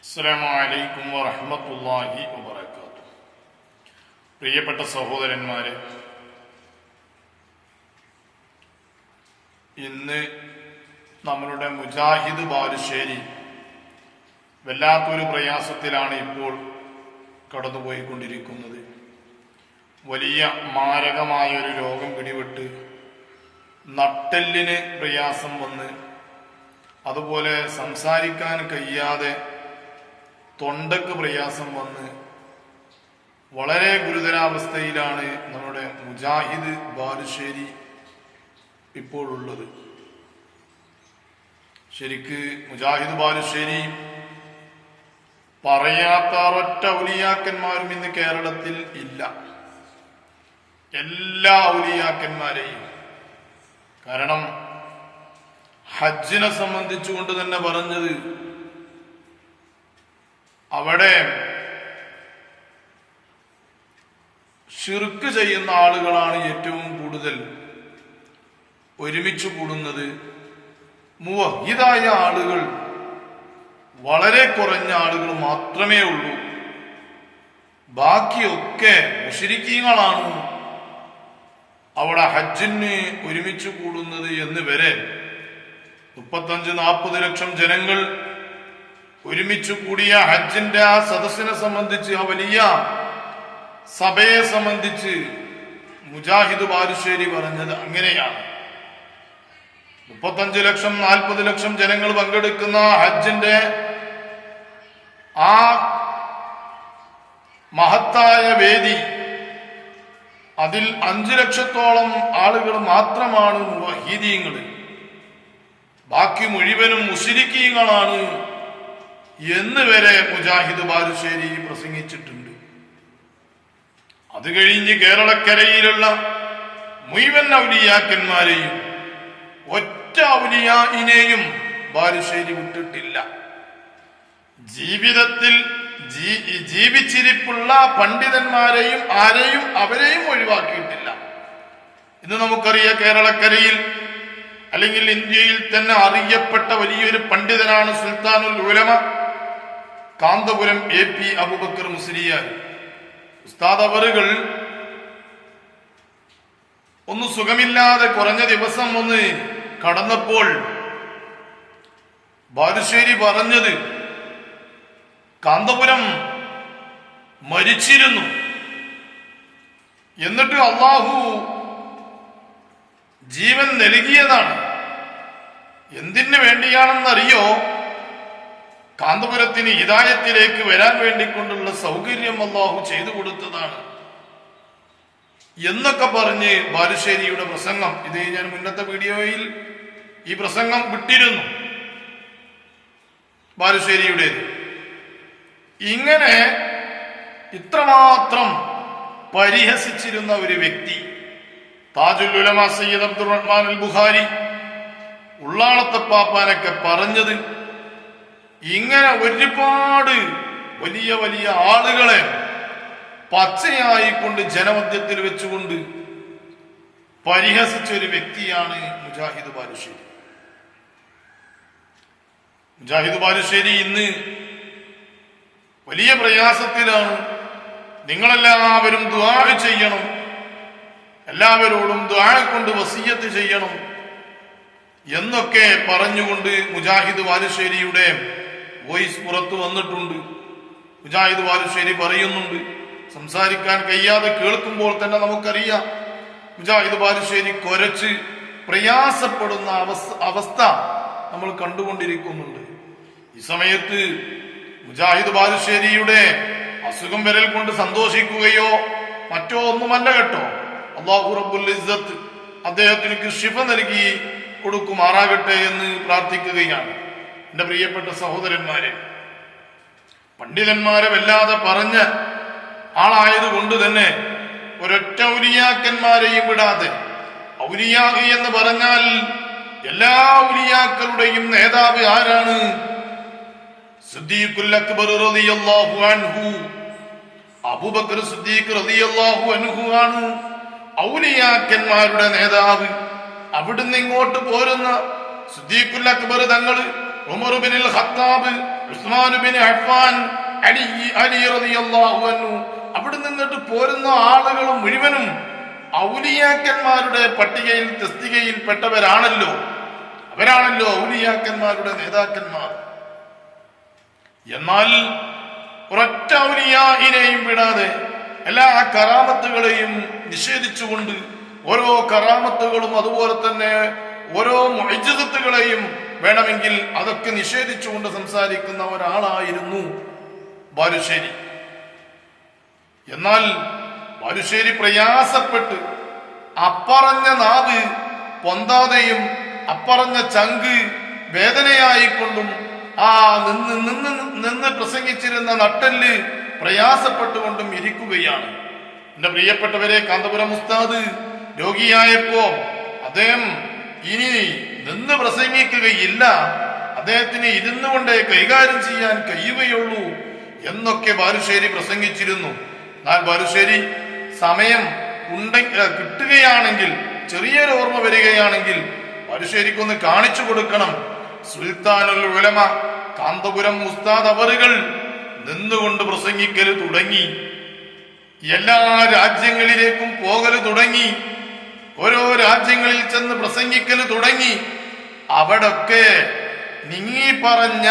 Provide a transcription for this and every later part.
അസ്സലാമു അലൈക്കും വറഹ്മത്തുള്ളാഹി വബറകാതുഹു. പ്രിയപ്പെട്ട സഹോദരന്മാരെ, ഇന്ന് നമ്മളുടെ മുജാഹിദ് ബാലുശ്ശേരി വല്ലാത്തൊരു പ്രയാസത്തിലാണ് ഇപ്പോൾ കടന്നുപോയിക്കൊണ്ടിരിക്കുന്നത്. വലിയ മാരകമായൊരു രോഗം പിടിപെട്ട് നട്ടെല്ലിന് പ്രയാസം വന്ന്, അതുപോലെ സംസാരിക്കാൻ കഴിയാതെ തൊണ്ടക്ക് പ്രയാസം വന്ന് വളരെ ഗുരുതരാവസ്ഥയിലാണ് നമ്മുടെ മുജാഹിദ് ബാലുശ്ശേരി ഇപ്പോഴുള്ളത്. ശരിക്ക് മുജാഹിദ് ബാലുശ്ശേരി പറയാത്ത ഒരൊറ്റ ഔലിയാക്കന്മാരും ഇന്ന് കേരളത്തിൽ ഇല്ല. എല്ലാ ഔലിയാക്കന്മാരെയും, കാരണം ഹജ്ജിനെ സംബന്ധിച്ചുകൊണ്ട് തന്നെ പറഞ്ഞത്, അവിടെ ശിർക്ക് ചെയ്യുന്ന ആളുകളാണ് ഏറ്റവും കൂടുതൽ ഒരുമിച്ച് കൂടുന്നത്. മുവഹിദായ ആളുകൾ വളരെ കുറഞ്ഞ ആളുകൾ മാത്രമേ ഉള്ളൂ. ബാക്കിയൊക്കെ മുശ്രിക്കീങ്ങളാണ് അവിടെ ഹജ്ജിന് ഒരുമിച്ച് കൂടുന്നത് എന്ന് വരെ 35-40 ലക്ഷം ജനങ്ങൾ ഒരുമിച്ച് കൂടിയ ഹജ്ജിന്റെ ആ സദസ്സിനെ സംബന്ധിച്ച്, ആ വലിയ സഭയെ സംബന്ധിച്ച് മുജാഹിദ് ബാലുശ്ശേരി പറഞ്ഞത് അങ്ങനെയാണ്. 35 ലക്ഷം 40 ലക്ഷം ജനങ്ങൾ പങ്കെടുക്കുന്ന ഹജ്ജിന്റെ ആ മഹത്തായ വേദി, അതിൽ 5 ലക്ഷത്തോളം ആളുകൾ മാത്രമാണ് മുവഹിദീങ്ങൾ, ബാക്കി മുഴുവനും മുശ്രിക്കീങ്ങളാണ് എന്ന് വരെ മുജാഹിദ് ബാലുശ്ശേരി പ്രസംഗിച്ചിട്ടുണ്ട്. അത് കഴിഞ്ഞ് കേരളക്കരയിലുള്ള മുഴുവൻ ഔലിയാക്കന്മാരെയും ഒറ്റ ഔലിയായിനെയും ബാലുശ്ശേരി വിട്ടിട്ടില്ല. ജീവിതത്തിൽ ജീവിച്ചിരിപ്പുള്ള പണ്ഡിതന്മാരെയും അവരെയും ഒഴിവാക്കിയിട്ടില്ല. ഇന്ന് നമുക്കറിയാം, കേരളക്കരയിൽ അല്ലെങ്കിൽ ഇന്ത്യയിൽ തന്നെ അറിയപ്പെട്ട വലിയൊരു പണ്ഡിതനാണ് സുൽത്താനുൽ ഉലമ കാന്തപുരം AP അബൂബക്കർ മുസ്ലിയാർ ഉസ്താദ്. അവറുകൾ ഒന്ന് സുഖമില്ലാതെ കുറഞ്ഞ ദിവസം ഒന്ന് കടന്നപ്പോൾ ബാലുശ്ശേരി പറഞ്ഞത്, കാന്തപുരം മരിച്ചിരുന്നു, എന്നിട്ട് അള്ളാഹു ജീവൻ നൽകിയതാണ്. എന്തിനു വേണ്ടിയാണെന്നറിയോ? കാന്തപുരത്തിന് ഹിദായത്തിലേക്ക് വരാൻ വേണ്ടിക്കൊണ്ടുള്ള സൗകര്യം അള്ളാഹു ചെയ്തു കൊടുത്തതാണ് എന്നൊക്കെ പറഞ്ഞ് ബാലുശ്ശേരിയുടെ പ്രസംഗം, ഇത് ഞാൻ മുന്നത്തെ വീഡിയോയിൽ ഈ പ്രസംഗം വിട്ടിരുന്നു, ബാലുശ്ശേരിയുടേത്. ഇങ്ങനെ ഇത്രമാത്രം പരിഹസിച്ചിരുന്ന ഒരു വ്യക്തി താജുൽ ഉലമ സയ്യിദ് അബ്ദുർ റഹ്മാൻ അൽ ബുഖാരി ഉള്ളാളത്തെ പാപ്പാനൊക്കെ പറഞ്ഞത്, ഇങ്ങനെ ഒരുപാട് വലിയ വലിയ ആളുകളെ പച്ചയായിക്കൊണ്ട് ജനമധ്യത്തിൽ വെച്ചുകൊണ്ട് പരിഹസിച്ച ഒരു വ്യക്തിയാണ് മുജാഹിദ് ബാലുശ്ശേരി. മുജാഹിദ് ബാലുശ്ശേരി ഇന്ന് വലിയ പ്രയാസത്തിലാണ്. നിങ്ങളെല്ലാവരും ദുആ ചെയ്യണം, എല്ലാവരോടും ദുആ കൊണ്ട് വസിയ്യത്ത് ചെയ്യണം എന്നൊക്കെ പറഞ്ഞുകൊണ്ട് മുജാഹിദ് ബാലുശ്ശേരിയുടെ വോയിസ് പുറത്തു വന്നിട്ടുണ്ട്. മുജാഹിദ് ബാലുശ്ശേരി പറയുന്നുണ്ട്, സംസാരിക്കാൻ കഴിയാതെ കേൾക്കുമ്പോൾ തന്നെ നമുക്കറിയാം മുജാഹിദ് ബാലുശ്ശേരി കുരച്ച് പ്രയാസപ്പെടുന്ന അവസ്ഥ നമ്മൾ കണ്ടുകൊണ്ടിരിക്കുന്നുണ്ട്. ഈ സമയത്ത് മുജാഹിദ് ബാലുശ്ശേരിയുടെ അസുഖം വരൽ കൊണ്ട് സന്തോഷിക്കുകയോ മറ്റോ ഒന്നുമല്ല കേട്ടോ. അല്ലാഹു റബ്ബുൽ ഇസ്സത്ത് അദ്ദേഹത്തിന് ശിഫ നൽകി കൊടുക്കുമാറാകട്ടെ എന്ന് പ്രാർത്ഥിക്കുകയാണ്. എന്റെ പ്രിയപ്പെട്ട സഹോദരന്മാരെ, പണ്ഡിതന്മാരെ വല്ലാതെ പറഞ്ഞ ആളായതുകൊണ്ട് തന്നെ ഒരൊറ്റ ഔലിയാക്കന്മാരെയും വിടാതെ, ഔലിയാ എന്ന് പറഞ്ഞാൽ എല്ലാ ഔലിയാക്കളുടെയും നേതാവ് ആരാണ്? സിദ്ദീഖുൽ അക്ബർ റളിയല്ലാഹു അൻഹു, അബൂബക്കർ സിദ്ദീഖ് റളിയല്ലാഹു അൻഹു ആണ് ഔലിയാക്കന്മാരുടെ നേതാവ്. അവിടുന്ന് ഇങ്ങോട്ട് പോരുന്ന സിദ്ദീഖുൽ അക്ബർ തങ്ങൾ, ഉമർ ഇബ്നുൽ ഖത്താബ്, ഉസ്മാൻ ബിൻ അഫ്ഫാൻ, അലി റളിയല്ലാഹു അൻഹു, അവിടെ നിന്നിട്ട് പോരുന്ന ആളുകൾ മുഴുവനും ഔലിയാക്കന്മാരുടെ പട്ടികയിൽ തസ്തികയിൽ പെട്ടവരാണല്ലോ. അവരാണല്ലോ ഔലിയാക്കന്മാരുടെ നേതാക്കന്മാർ. എന്നാൽ ഒരൊറ്റ ഔലിയായിനെയും വിടാതെ എല്ലാ കറാമത്തുകളെയും നിഷേധിച്ചുകൊണ്ട് ഓരോ കറാമത്തുകളും അതുപോലെ തന്നെ ഓരോ മുഅ്ജിസത്തുകളെയും വേണമെങ്കിൽ അതൊക്കെ നിഷേധിച്ചുകൊണ്ട് സംസാരിക്കുന്ന ഒരാളായിരുന്നു ബാലുശ്ശേരി. എന്നാൽ ബാലുശ്ശേരി പ്രയാസപ്പെട്ട് അപ്പറഞ്ഞ നാവ് പൊന്താതെയും അപ്പറഞ്ഞ ചങ്ക് വേദനയായിക്കൊണ്ടും ആ നിന്ന് പ്രസംഗിച്ചിരുന്ന നട്ടെല്ല് പ്രയാസപ്പെട്ടുകൊണ്ടും ഇരിക്കുകയാണ്. എന്റെ പ്രിയപ്പെട്ടവരെ, കാന്തപുരം ഉസ്താദ് രോഗിയായപ്പോ അദ്ദേഹം ഇനി നിന്ന് പ്രസംഗിക്കുകയില്ല, അദ്ദേഹത്തിന് ഇരുന്നു കൊണ്ടേ കൈകാര്യം ചെയ്യാൻ കഴിയുകയുള്ളൂ എന്നൊക്കെ ബാലുശ്ശേരി പ്രസംഗിച്ചിരുന്നു. എന്നാൽ ബാലുശ്ശേരി സമയം കിട്ടുകയാണെങ്കിൽ, ചെറിയൊരു ഓർമ്മ വരികയാണെങ്കിൽ ബാലുശ്ശേരിക്കൊന്ന് കാണിച്ചു കൊടുക്കണം. സുൽത്താനുൽ ഉലമ കാന്തപുരം ഉസ്താദ് അവറുകൾ നിന്നുകൊണ്ട് പ്രസംഗിക്കല് തുടങ്ങി. എല്ലാ രാജ്യങ്ങളിലേക്കും പോകല് തുടങ്ങി. ഓരോ രാജ്യങ്ങളിൽ ചെന്ന് പ്രസംഗിക്കല് തുടങ്ങി. അവിടൊക്കെ നീ പറഞ്ഞ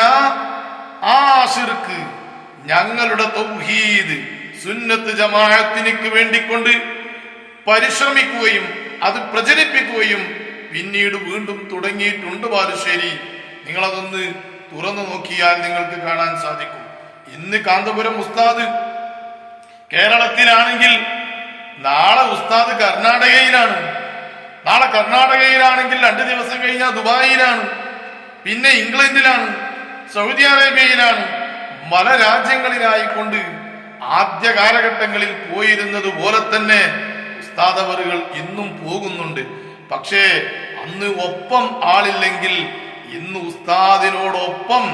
ആ ശിർക്ക്, ഞങ്ങളുടെ തൗഹീദ് സുന്നത്ത് ജമാഅത്തിനു വേണ്ടിക്കൊണ്ട് പരിശ്രമിക്കുകയും അത് പ്രചരിപ്പിക്കുകയും പിന്നീട് വീണ്ടും തുടങ്ങിയിട്ടുണ്ട് ബാലുശ്ശേരി. നിങ്ങളതൊന്ന് തുറന്നു നോക്കിയാൽ നിങ്ങൾക്ക് കാണാൻ സാധിക്കും. ഇന്ന് കാന്തപുരം ഉസ്താദ് കേരളത്തിലാണെങ്കിൽ നാളെ ഉസ്താദ് കർണാടകയിലാണ്, നാളെ കർണാടകയിലാണെങ്കിൽ 2 ദിവസം കഴിഞ്ഞാൽ ദുബായിലാണ്, പിന്നെ ഇംഗ്ലണ്ടിലാണ്, സൗദി അറേബ്യയിലാണ്, പല രാജ്യങ്ങളിലായിക്കൊണ്ട് ആദ്യ കാലഘട്ടങ്ങളിൽ പോയിരുന്നത് പോലെ തന്നെ ഉസ്താദ് അവറുകൾ ഇന്നും പോകുന്നുണ്ട്. പക്ഷേ അന്ന് ഒപ്പം ആളില്ലെങ്കിൽ ഇന്ന് ഉസ്താദിനോടൊപ്പം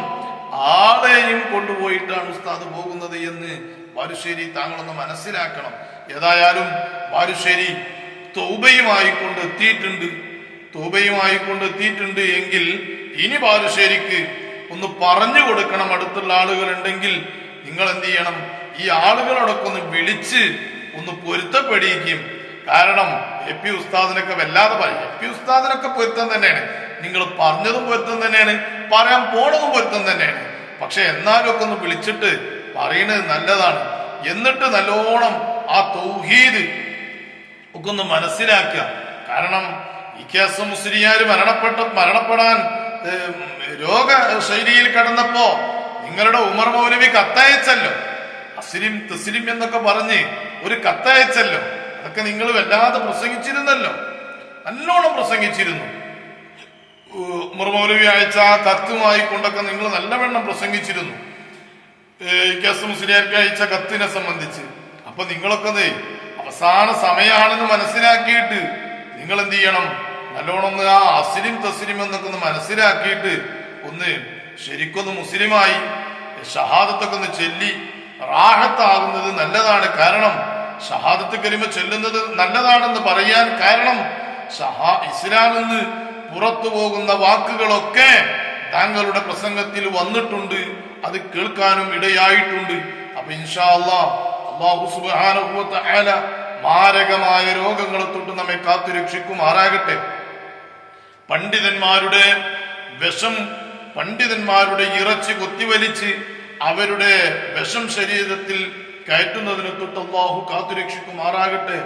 ആളെയും കൊണ്ടുപോയിട്ടാണ് ഉസ്താദ് പോകുന്നത് എന്ന് ബാലുശ്ശേരി താങ്കളൊന്ന് മനസ്സിലാക്കണം. ഏതായാലും ബാലുശ്ശേരി തൗബയുമായി കൊണ്ടെത്തിയിട്ടുണ്ട് എങ്കിൽ ഇനി ബാലുശ്ശേരിക്ക് ഒന്ന് പറഞ്ഞു കൊടുക്കണം. അടുത്തുള്ള ആളുകൾ ഉണ്ടെങ്കിൽ നിങ്ങൾ എന്ത് ചെയ്യണം, ഈ ആളുകളോടൊക്കെ ഒന്ന് വിളിച്ച് ഒന്ന് പൊരുത്തപ്പെടിക്കും. കാരണം AP ഉസ്താദിനൊക്കെ വല്ലാതെ പറയും. AP ഉസ്താദിനൊക്കെ പൊരുത്തം തന്നെയാണ്, നിങ്ങൾ പറഞ്ഞതും പൊരുത്തം തന്നെയാണ്, പറയാൻ പോണതും പൊരുത്തം തന്നെയാണ്. പക്ഷെ എന്നാലും ഒക്കെ ഒന്ന് വിളിച്ചിട്ട് പറയുന്നത് നല്ലതാണ്. എന്നിട്ട് നല്ലോണം ആ തൗഹീദ് ഒക്കെ ഒന്ന് മനസ്സിലാക്കുക. കാരണം EKS മുസ്ലിയാർ മരണപ്പെടാൻ രോഗശൈലിയിൽ കടന്നപ്പോ നിങ്ങളുടെ ഉമർ മൗലവി കത്തയച്ചല്ലോ, അസ്ലിം തസ്ലിം എന്നൊക്കെ പറഞ്ഞ് ഒരു കത്തയച്ചല്ലോ. അതൊക്കെ നിങ്ങൾ വല്ലാതെ പ്രസംഗിച്ചിരുന്നല്ലോ, നല്ലോണം പ്രസംഗിച്ചിരുന്നു. ഉമർ മൗലവി അയച്ച ആ കത്തുമായി കൊണ്ടൊക്കെ നിങ്ങൾ നല്ലവണ്ണം പ്രസംഗിച്ചിരുന്നു, EKS മുസ്ലിയാർക്ക് അയച്ച കത്തിനെ സംബന്ധിച്ച്. അപ്പൊ നിങ്ങളൊക്കെ അവസാന സമയമാണെന്ന് മനസ്സിലാക്കിയിട്ട് നിങ്ങൾ എന്ത് ചെയ്യണം, നല്ലോണം ഒന്ന് ആ അസ്ലിം തസ്ലിം എന്നൊക്കെ ഒന്ന് മനസ്സിലാക്കിയിട്ട് ഒന്ന് ശരിക്കൊന്ന് മുസ്ലിമായി ഷഹാദത്തൊക്കെ ഒന്ന് ചൊല്ലി റാഹത്താകുന്നത് നല്ലതാണ്. കാരണം ഷഹാദത്ത് കലിമ ചൊല്ലുന്നത് നല്ലതാണെന്ന് പറയാൻ കാരണം ഇസ്ലാമിൽ നിന്ന് പുറത്തു പോകുന്ന വാക്കുകളൊക്കെ താങ്കളുടെ പ്രസംഗത്തിൽ വന്നിട്ടുണ്ട്, അത് കേൾക്കാനും ഇടയായിട്ടുണ്ട്. അപ്പൊ ഇൻഷാ അല്ലാഹ് അല്ലാഹു സുബ്ഹാനഹു വ തആല മാരകമായ രോഗങ്ങളെ തൊട്ട് നമ്മെ കാത്തുരക്ഷിക്കുമാറാകട്ടെ. പണ്ഡിതന്മാരുടെ വിഷം, പണ്ഡിതന്മാരുടെ ഇറച്ചി കൊത്തിവലിച്ച് അവരുടെ വിഷം ശരീരത്തിൽ കയറ്റുന്നതിനെ തൊട്ട് അല്ലാഹു കാത്തുരക്ഷിക്കുമാറാകട്ടെ.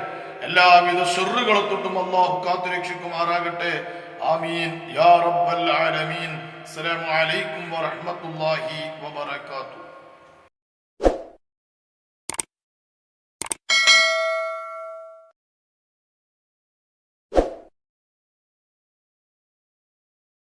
എല്ലാവിധ ഷർറുകളെ തൊട്ടും അല്ലാഹു കാത്തുരക്ഷിക്കുമാറാകട്ടെ. ആമീൻ യാ റബ്ബൽ ആലമീൻ. അസ്സലാമു അലൈക്കും വറഹ്മത്തുള്ളാഹി വബറകാതുഹു.